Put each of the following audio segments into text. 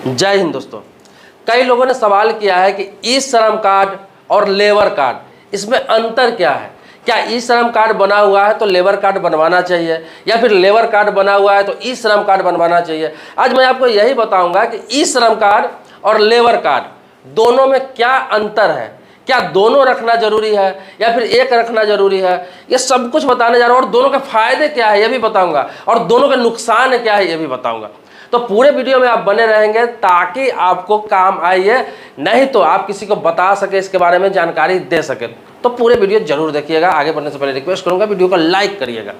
जय हिंद दोस्तों। कई लोगों ने सवाल किया है कि ई श्रम कार्ड और लेबर कार्ड इसमें अंतर क्या है। क्या ई श्रम कार्ड बना हुआ है तो लेबर कार्ड बनवाना चाहिए या फिर लेबर कार्ड बना हुआ है तो ई श्रम कार्ड बनवाना चाहिए। आज मैं आपको यही बताऊंगा कि ई श्रम कार्ड और लेबर कार्ड दोनों में क्या अंतर है, क्या दोनों रखना जरूरी है या फिर एक रखना जरूरी है, ये सब कुछ बताने जा रहा हूँ। और दोनों के फायदे क्या है ये भी बताऊंगा और दोनों के नुकसान क्या है ये भी बताऊंगा। तो पूरे वीडियो में आप बने रहेंगे ताकि आपको काम आए, नहीं तो आप किसी को बता सके, इसके बारे में जानकारी दे सके। तो पूरे वीडियो जरूर देखिएगा। आगे बढ़ने से पहले रिक्वेस्ट करूंगा वीडियो को लाइक करिएगा।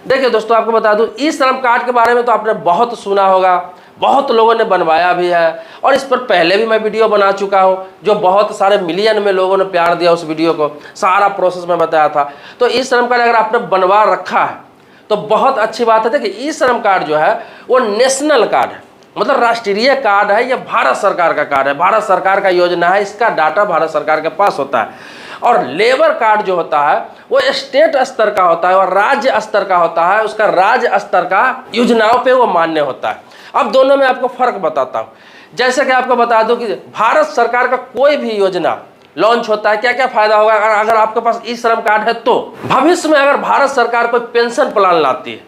देखिए दोस्तों, आपको बता दूं ई श्रम कार्ड के बारे में तो आपने बहुत सुना होगा, बहुत लोगों ने बनवाया भी है और इस पर पहले भी मैं वीडियो बना चुका हूं जो बहुत सारे मिलियन में लोगों ने प्यार दिया। उस वीडियो को सारा प्रोसेस में बताया था। तो ई श्रम कार्ड अगर आपने बनवा रखा है तो बहुत अच्छी बात है। देखिए ई श्रम कार्ड जो है वो नेशनल कार्ड है, मतलब राष्ट्रीय कार्ड है। ये भारत सरकार का कार्ड है, भारत सरकार का योजना है, इसका डाटा भारत सरकार के पास होता है। और लेबर कार्ड जो होता है वो स्टेट स्तर का होता है और राज्य स्तर का होता है, उसका राज्य स्तर का योजनाओं पे वो मान्य होता है। अब दोनों में आपको फर्क बताता हूँ। जैसे कि आपको बता दूं कि भारत सरकार का कोई भी योजना लॉन्च होता है, क्या क्या फायदा होगा अगर आपके पास ई श्रम कार्ड है। तो भविष्य में अगर भारत सरकार कोई पेंशन प्लान लाती है,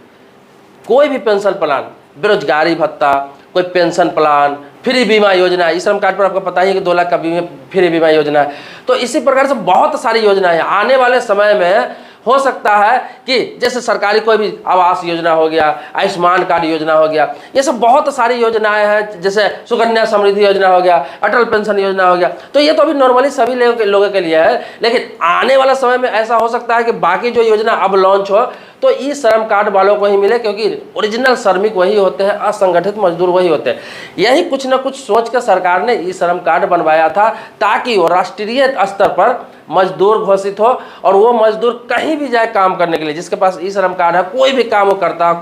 कोई भी पेंशन प्लान, बेरोजगारी भत्ता, कोई पेंशन प्लान, फ्री बीमा योजना, ई श्रम कार्ड पर आपको पता ही है कि 2 लाख का फ्री बीमा योजना है। तो इसी प्रकार से बहुत सारी योजनाएं आने वाले समय में हो सकता है कि जैसे सरकारी कोई भी आवास योजना हो गया, आयुष्मान कार्ड योजना हो गया, ये सब बहुत सारी योजनाएं हैं। जैसे सुकन्या समृद्धि योजना हो गया, अटल पेंशन योजना हो गया। तो ये तो अभी नॉर्मली सभी लोगों के लिए है, लेकिन आने वाला समय में ऐसा हो सकता है कि बाकी जो योजना अब लॉन्च हो तो ई श्रम कार्ड वालों को ही मिले, क्योंकि ओरिजिनल श्रमिक वही होते हैं, असंगठित मजदूर वही होते हैं। यही कुछ ना कुछ सोच कर सरकार ने ई श्रम कार्ड बनवाया था ताकि वो राष्ट्रीय स्तर पर मजदूर घोषित हो और वो मजदूर कहीं भी जाए काम करने के लिए, जिसके पास ई श्रम कार्ड है, कोई भी काम वो करता है,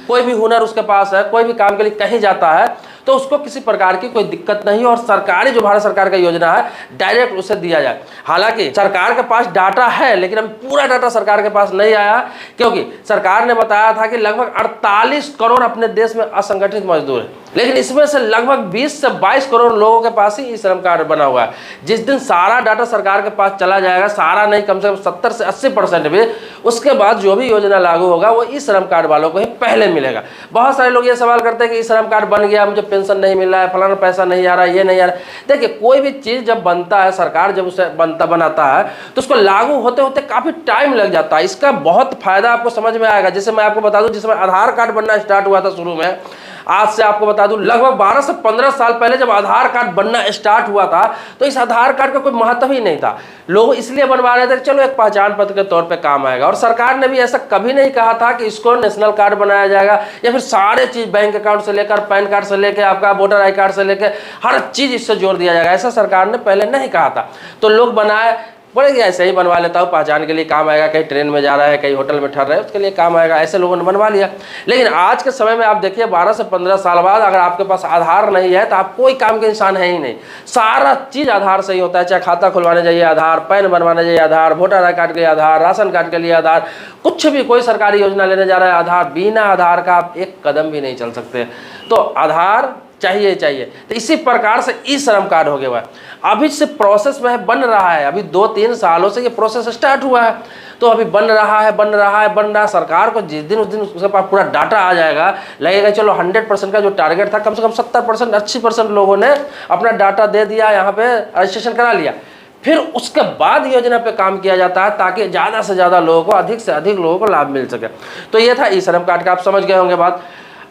कोई भी हुनर उसके पास है, कोई भी काम के लिए कहीं जाता है तो उसको किसी प्रकार की कोई दिक्कत नहीं हो और सरकारी जो भारत सरकार का योजना है डायरेक्ट उसे दिया जाए। हालांकि सरकार के पास डाटा है लेकिन अभी पूरा डाटा सरकार के पास नहीं आया, क्योंकि सरकार ने बताया था कि लगभग 48 करोड़ अपने देश में असंगठित मजदूर है, लेकिन इसमें से लगभग 20 से 22 करोड़ लोगों के पास ही ई श्रम कार्ड बना हुआ है। जिस दिन सारा डाटा सरकार के पास चला जाएगा, सारा नहीं कम से कम 70 से 80% भी, उसके बाद जो भी योजना लागू होगा वो ई श्रम कार्ड वालों को ही पहले मिलेगा। बहुत सारे लोग ये सवाल करते हैं कि ई श्रम कार्ड बन गया, मुझे पेंशन नहीं मिल रहा है, फलाना पैसा नहीं आ रहा है, ये नहीं आ रहा है। देखिए, कोई भी चीज़ जब बनता है, सरकार जब उसे बनाता है तो उसको लागू होते होते काफ़ी टाइम लग जाता है। इसका बहुत फायदा आपको समझ में आएगा। जैसे मैं आपको बता दूं, जिसमें आधार कार्ड बनना स्टार्ट हुआ था शुरू में, आज से आपको बता दूं लगभग 12 से 15 साल पहले जब आधार कार्ड बनना स्टार्ट हुआ था तो इस आधार कार्ड का कोई महत्व ही नहीं था। लोग इसलिए बनवा रहे थे चलो एक पहचान पत्र के तौर पे काम आएगा। और सरकार ने भी ऐसा कभी नहीं कहा था कि इसको नेशनल कार्ड बनाया जाएगा या फिर सारे चीज बैंक अकाउंट से लेकर पैन कार्ड से लेकर आपका वोटर आई कार्ड से लेकर हर चीज इससे जोड़ दिया जाएगा, ऐसा सरकार ने पहले नहीं कहा था। तो लोग बनाए, बोले कि ऐसे ही बनवा लेता हूँ, पहचान के लिए काम आएगा, कहीं ट्रेन में जा रहा है, कहीं होटल में ठहर रहा है, उसके लिए काम आएगा, ऐसे लोगों ने बनवा लिया। लेकिन आज के समय में आप देखिए 12 से 15 साल बाद अगर आपके पास आधार नहीं है तो आप कोई काम के इंसान है ही नहीं। सारा चीज़ आधार से ही होता है, चाहे खाता खुलवाने जाइए आधार, पैन बनवाने जाइए आधार, वोटर आई कार्ड के लिए आधार, राशन कार्ड के लिए आधार, कुछ भी कोई सरकारी योजना लेने जा रहा है आधार, बिना आधार का आप एक कदम भी नहीं चल सकते। तो आधार चाहिए। तो इसी प्रकार से ई श्रम कार्ड हो गया है, अभी से प्रोसेस में है, बन रहा है। अभी 2-3 सालों से ये प्रोसेस स्टार्ट हुआ है, तो अभी बन रहा है। सरकार को जिस दिन उस दिन उसके पास पूरा डाटा आ जाएगा, लगेगा चलो 100% का जो टारगेट था, कम से कम 70%, 80% लोगों ने अपना डाटा दे दिया, यहाँ पे रजिस्ट्रेशन करा लिया। फिर उसके बाद योजना पे काम किया जाता है ताकि ज़्यादा से ज़्यादा लोगों को, अधिक से अधिक लोगों को लाभ मिल सके। तो ये था ई श्रम कार्ड का, आप समझ गए होंगे बात।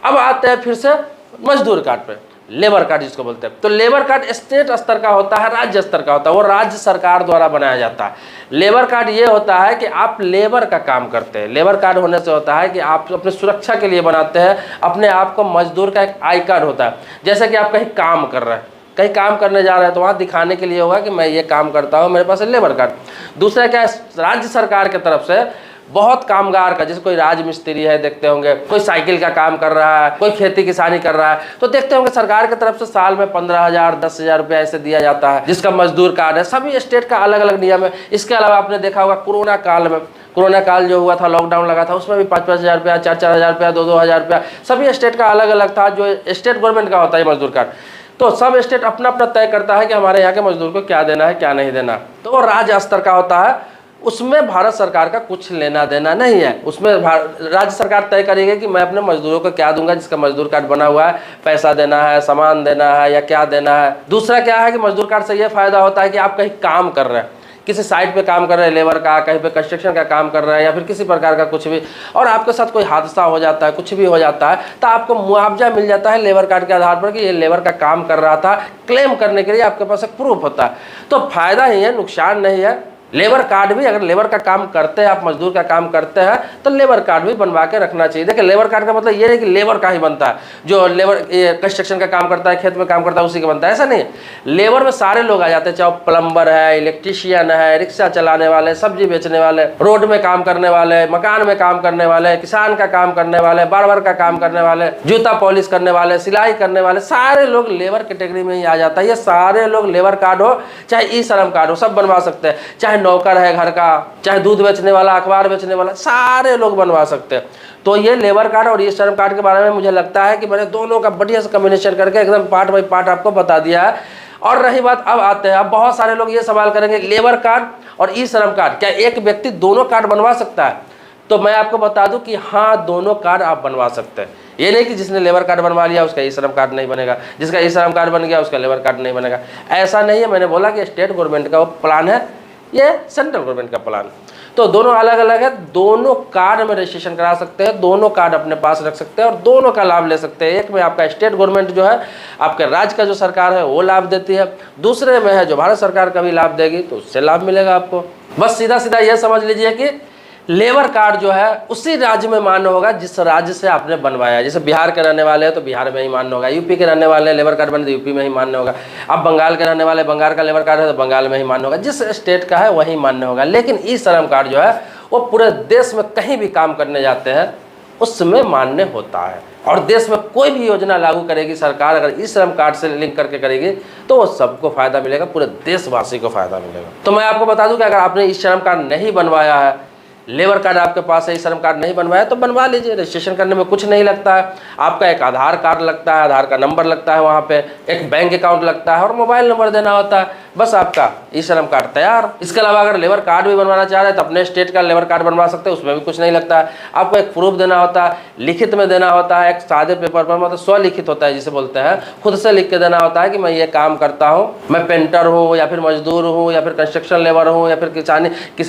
अब आते हैं फिर से मजदूर कार्ड पे, लेबर कार्ड जिसको बोलते हैं। तो लेबर कार्ड स्टेट स्तर का होता है, राज्य स्तर का होता है, वो राज्य सरकार द्वारा बनाया जाता है। लेबर कार्ड ये होता है कि आप लेबर का काम करते हैं। लेबर कार्ड होने से होता है कि आप अपने सुरक्षा के लिए बनाते हैं, अपने आप को मजदूर का एक आई कार्ड होता है। जैसे कि आप कहीं काम कर रहे हैं, कहीं काम करने जा रहे हैं तो वहाँ दिखाने के लिए होगा कि मैं ये काम करता हूँ, मेरे पास है लेबर कार्ड। दूसरा क्या है, राज्य सरकार की तरफ से बहुत कामगार का, जैसे कोई राज मिस्त्री है, देखते होंगे कोई साइकिल का काम कर रहा है, कोई खेती किसानी कर रहा है, तो देखते होंगे सरकार की तरफ से साल में 15,000 10,000 रुपया ऐसे दिया जाता है, जिसका मजदूर कार्ड है। सभी स्टेट का अलग अलग नियम है। इसके अलावा आपने देखा होगा कोरोना काल जो हुआ था, लॉकडाउन लगा था, उसमें भी 5-5 हज़ार रुपया, 4-4 हज़ार रुपया, 2-2 हज़ार रुपया, सभी स्टेट का अलग अलग था। जो स्टेट गवर्नमेंट का होता है मजदूर कार्ड, तो सब स्टेट अपना अपना तय करता है कि हमारे यहाँ के मजदूर को क्या देना है क्या नहीं देना। तो वो राज्य स्तर का होता है, उसमें भारत सरकार का कुछ लेना देना नहीं है। उसमें राज्य सरकार तय करेगी कि मैं अपने मजदूरों को क्या दूंगा, जिसका मजदूर कार्ड बना हुआ है, पैसा देना है, सामान देना है या क्या देना है। दूसरा क्या है कि मजदूर कार्ड से ये फायदा होता है कि आप कहीं काम कर रहे हैं, किसी साइट पे काम कर रहे हैं लेबर का, कहीं पे कंस्ट्रक्शन का काम कर रहे हैं या फिर किसी प्रकार का कुछ भी, और आपके साथ कोई हादसा हो जाता है, कुछ भी हो जाता है, तो आपको मुआवजा मिल जाता है लेबर कार्ड के आधार पर कि ये लेबर का काम कर रहा था। क्लेम करने के लिए आपके पास एक प्रूफ होता है। तो फायदा ही है, नुकसान नहीं है। लेबर कार्ड भी, अगर लेबर का काम करते हैं आप, मजदूर का काम करते हैं, तो लेबर कार्ड भी बनवा के रखना चाहिए। देखिए लेबर कार्ड का मतलब ये है कि लेबर का ही बनता है, जो लेबर कंस्ट्रक्शन का काम करता है, खेत में काम करता है, उसी का बनता है, ऐसा नहीं। लेबर में सारे लोग आ जाते हैं, चाहे प्लम्बर है, इलेक्ट्रीशियन है, रिक्शा चलाने वाले, सब्जी बेचने वाले, रोड में काम करने वाले, मकान में काम करने वाले, किसान का काम करने वाले, बार्बर का काम करने वाले, जूता पॉलिश करने वाले, सिलाई करने वाले, सारे लोग लेबर कैटेगरी में ही आ जाता है। ये सारे लोग लेबर कार्ड हो चाहे ई श्रम कार्ड हो, सब बनवा सकते हैं। चाहे नौकर है घर का, चाहे दूध बेचने वाला, अखबार बेचने वाला, सारे लोग बनवा सकते हैं। तो ये लेबर कार्ड और ई श्रम कार्ड के बारे में मुझे लगता है कि मैंने दोनों का बढ़िया से कम्बिनेशन करके एकदम पार्ट बाई पार्ट आपको बता दिया है। और रही बात, अब आते हैं, अब बहुत सारे लोग ये सवाल करेंगे लेबर कार्ड और ई श्रम कार्ड, क्या एक व्यक्ति दोनों कार्ड बनवा सकता है? तो मैं आपको बता दूं कि हाँ, दोनों कार्ड आप बनवा सकते हैं। ये नहीं कि जिसने लेबर कार्ड बनवा लिया उसका ई श्रम कार्ड नहीं बनेगा, जिसका ई श्रम कार्ड बन गया उसका लेबर कार्ड नहीं बनेगा, ऐसा नहीं है। मैंने बोला कि स्टेट गवर्नमेंट का वो प्लान है, ये सेंट्रल गवर्नमेंट का प्लान। तो दोनों अलग अलग है, दोनों कार्ड में रजिस्ट्रेशन करा सकते हैं, दोनों कार्ड अपने पास रख सकते हैं और दोनों का लाभ ले सकते हैं। एक में आपका स्टेट गवर्नमेंट जो है, आपके राज्य का जो सरकार है वो लाभ देती है, दूसरे में है जो भारत सरकार का भी लाभ देगी, तो उससे लाभ मिलेगा आपको। बस सीधा सीधा यह समझ लीजिए कि लेबर कार्ड जो है उसी राज्य में मान्य होगा जिस राज्य से आपने बनवाया है। जैसे बिहार के रहने वाले हैं तो बिहार में ही मान्य होगा, यूपी के रहने वाले लेबर कार्ड बने तो यूपी में ही मान्य होगा, अब बंगाल के रहने वाले बंगाल का लेबर कार्ड है तो बंगाल में ही मान्य होगा, जिस स्टेट का है वही मान्य होगा। लेकिन ई श्रम कार्ड जो है वो पूरे देश में कहीं भी काम करने जाते हैं उसमें मान्य होता है। और देश में कोई भी योजना लागू करेगी सरकार, अगर ई श्रम कार्ड से लिंक करके करेगी तो वो सबको फायदा मिलेगा, पूरे देशवासी को फायदा मिलेगा। तो मैं आपको बता दूं कि अगर आपने ई श्रम कार्ड नहीं बनवाया है, लेबर कार्ड आपके पास है, ई श्रम कार्ड नहीं बनवाया, तो बनवा लीजिए। रजिस्ट्रेशन करने में कुछ नहीं लगता है, आपका एक आधार कार्ड लगता है, आधार का नंबर लगता है, वहाँ पे एक बैंक अकाउंट लगता है और मोबाइल नंबर देना होता है, बस आपका ई श्रम कार्ड तैयार। इसके अलावा अगर लेबर कार्ड भी बनवाना चाह रहे हैं तो अपने स्टेट का लेबर कार्ड बनवा सकते हैं, उसमें भी कुछ नहीं लगता है। आपको एक प्रूफ देना होता है, लिखित में देना होता है, एक सादे पेपर पर, मतलब स्वलिखित होता है जिसे बोलते हैं, खुद से लिख के देना होता है कि मैं ये काम करता हूँ, मैं पेंटर हूँ या फिर मजदूर हूँ या फिर कंस्ट्रक्शन लेबर हूँ या फिर किसान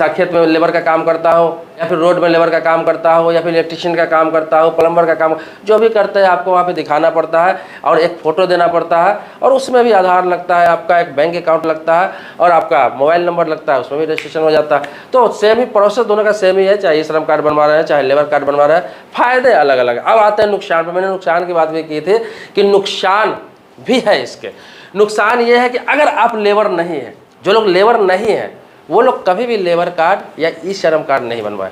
खेत में लेबर का काम करता हूँ या फिर रोड में लेबर का काम करता हो या फिर इलेक्ट्रीशियन का काम करता हो, प्लम्बर का काम, जो भी करते हैं आपको वहाँ पे दिखाना पड़ता है और एक फ़ोटो देना पड़ता है और उसमें भी आधार लगता है, आपका एक बैंक अकाउंट लगता है और आपका मोबाइल नंबर लगता है, उसमें भी रजिस्ट्रेशन हो जाता है। तो सेम ही प्रोसेस दोनों का सेम ही है, चाहे ई श्रम कार्ड बनवा रहे हैं चाहे लेबर कार्ड बनवा रहे हैं, फ़ायदे अलग अलग। अब आते हैं नुकसान पर। मैंने नुकसान की बात भी की थी कि नुकसान भी है इसके। नुकसान ये है कि अगर आप लेबर नहीं हैं, जो लोग लेबर नहीं हैं वो लोग कभी भी लेबर कार्ड या ई श्रम कार्ड नहीं बनवाए।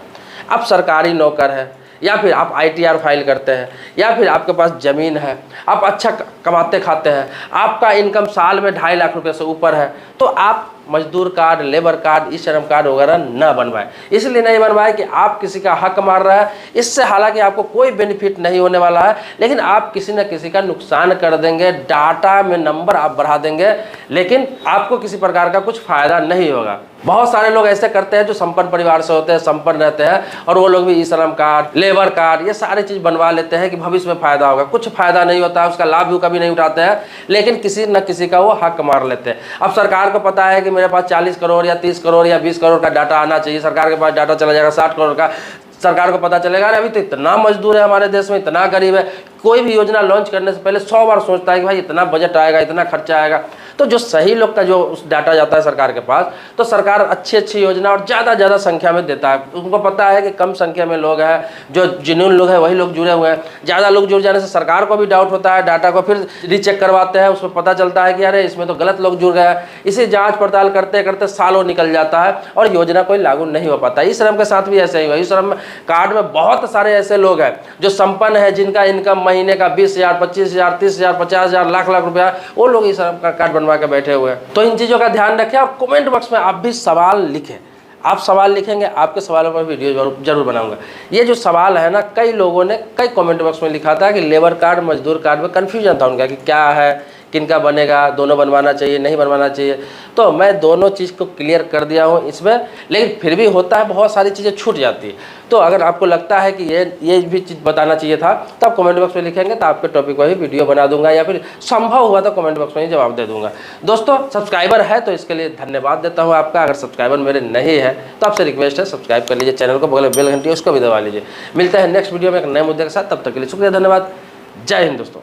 आप सरकारी नौकर है या फिर आप ITR फाइल करते हैं या फिर आपके पास ज़मीन है, आप अच्छा कमाते खाते हैं, आपका इनकम साल में 2.5 लाख रुपए से ऊपर है, तो आप मजदूर कार्ड, लेबर कार्ड, ई श्रम कार्ड वगैरह न बनवाएं। इसलिए नहीं बनवाएं कि आप किसी का हक मार रहा है, इससे हालांकि आपको कोई बेनिफिट नहीं होने वाला है, लेकिन आप किसी न किसी का नुकसान कर देंगे, डाटा में नंबर आप बढ़ा देंगे, लेकिन आपको किसी प्रकार का कुछ फ़ायदा नहीं होगा। बहुत सारे लोग ऐसे करते हैं जो संपन्न परिवार से होते हैं, संपन्न रहते हैं और वो लोग भी ई श्रम कार्ड, लेबर कार्ड, ये सारी चीज़ बनवा लेते हैं कि भविष्य में फ़ायदा होगा। कुछ फ़ायदा नहीं होता है, उसका लाभ भी कभी नहीं उठाते हैं, लेकिन किसी न किसी का वो हक मार लेते हैं। अब सरकार को पता है कि मेरे पास 40 करोड़ या 30 करोड़ या 20 करोड़ का डाटा आना चाहिए, सरकार के पास डाटा चला जाएगा 60 करोड़ का, सरकार को पता चलेगा अरे अभी तो इतना मजदूर है हमारे देश में, इतना गरीब है, कोई भी योजना लॉन्च करने से पहले 100 बार सोचता है कि भाई इतना बजट आएगा, इतना खर्चा आएगा। तो जो सही लोग का जो उस डाटा जाता है सरकार के पास, तो सरकार अच्छी योजना और ज़्यादा संख्या में देता है। उनको पता है कि कम संख्या में लोग हैं, जो जिन्होंने लोग हैं वही लोग जुड़े हुए हैं। ज़्यादा लोग जुड़ जाने से सरकार को भी डाउट होता है, डाटा को फिर रीचेक करवाते हैं, उसमें पता चलता है कि अरे इसमें तो गलत लोग जुड़ गए हैं। इसी जाँच पड़ताल करते करते सालों निकल जाता है और योजना कोई लागू नहीं हो पाता। ई श्रम के साथ भी ऐसे ही हुआ। ई श्रम कार्ड में बहुत सारे ऐसे लोग हैं जो संपन्न है, जिनका इनकम महीने का 20,000, 25,000, 30,000, 50,000, लाख रुपया, वो लोग ई श्रम कार्ड बनवा के बैठे हुए हैं। तो इन चीज़ों का ध्यान रखें और कमेंट बॉक्स में आप भी सवाल लिखें। आप सवाल लिखेंगे, आपके सवालों पर वीडियो जरूर बनाऊंगा। ये जो सवाल है ना, कई लोगों ने कई कमेंट बॉक्स में लिखा था कि लेबर कार्ड, मजदूर कार्ड में कन्फ्यूजन था उनका कि क्या है किन का बनेगा, दोनों बनवाना चाहिए नहीं बनवाना चाहिए, तो मैं दोनों चीज़ को क्लियर कर दिया हूँ इसमें। लेकिन फिर भी होता है बहुत सारी चीज़ें छूट जाती है, तो अगर आपको लगता है कि ये भी चीज़ बताना चाहिए था तो आप कमेंट बॉक्स में लिखेंगे, तो आपके टॉपिक पर ही वीडियो बना दूंगा, या फिर संभव हुआ तो कमेंट बॉक्स में ही जवाब दे दूंगा। दोस्तों सब्सक्राइबर है तो इसके लिए धन्यवाद देता हूँ आपका। अगर सब्सक्राइबर मेरे नहीं है तो आपसे रिक्वेस्ट है सब्सक्राइब कर लीजिए चैनल को, बगल में बेल घंटी उसको भी दबा लीजिए। मिलते हैं नेक्स्ट वीडियो में एक नए मुद्दे के साथ, तब तक के लिए शुक्रिया, धन्यवाद, जय हिंद दोस्तों।